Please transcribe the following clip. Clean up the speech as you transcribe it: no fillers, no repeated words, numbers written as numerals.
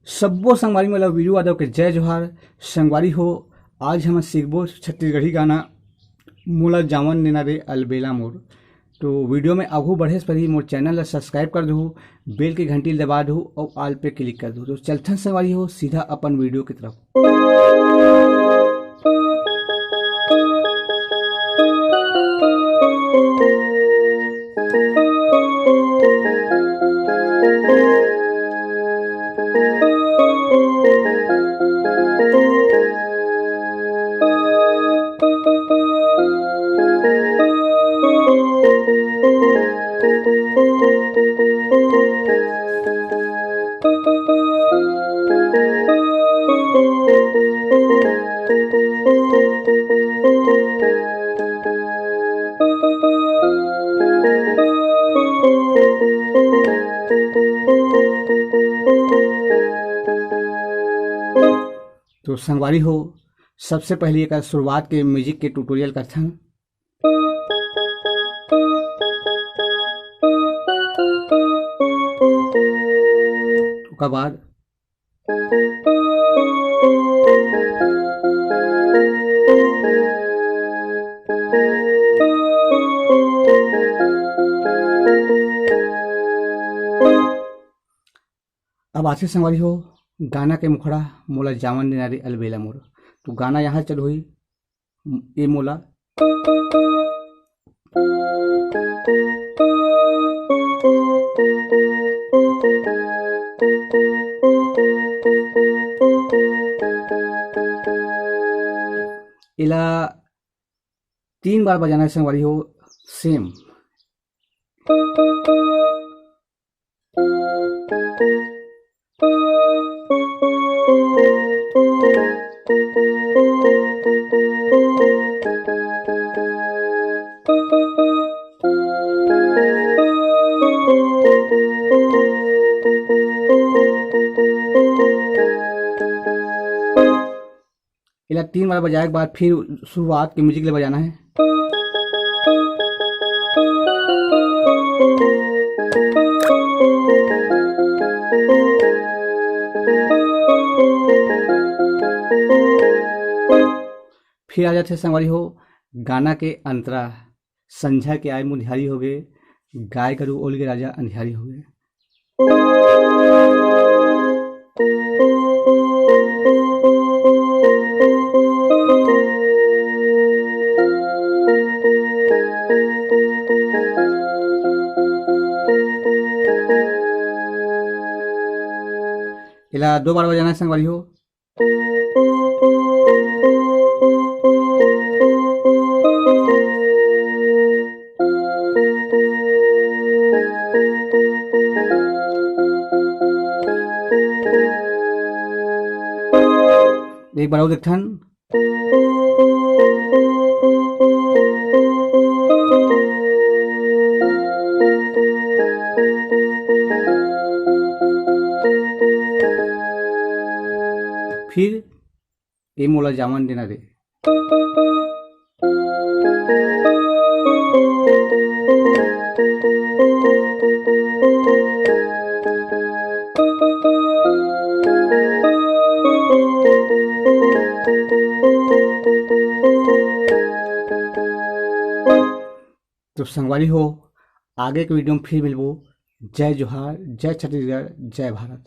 सब्बो संगवारी मतलब वीरू यादव के जय जोहार। संगवारी हो, आज हम सीखबो छत्तीसगढ़ी गाना मोला जावन नेना रे अलबेला मोर। तो वीडियो में आगू बढ़े से पहले मोर चैनल ला सब्सक्राइब कर दो, बेल की घंटी दबा दो और ऑल पे क्लिक कर दो। तो चलथन संगवारी हो सीधा अपन वीडियो की तरफ। तो संगवारी हो, सबसे पहले एक शुरुआत के म्यूजिक के ट्यूटोरियल करथन। ओकर बाद अब आते संगवारी हो गाना के मुखड़ा मोला जावन नेना रे अलबेला मोर। तो गाना यहाँ चल हुई ए मोला इला 3 बार बजाना है संगवारी हो सेम। इला 3 बार बजाए के बाद फिर शुरुआत के म्यूजिक ले बजाना है। फिर आ जाते संगवारी हो गाना के अंतरा। संझा के आए मुंधियारी हो गए, गाय गरु ओल के राजा अंधियारी हो गए। इला 2 बार बजाना है संगवारी हो। एक बार और देखथन। फिर ए मोला जावन देना रे। तो संगवारी हो आगे के वीडियो में फिर मिलबो। जय जोहार, जय छत्तीसगढ़, जय भारत।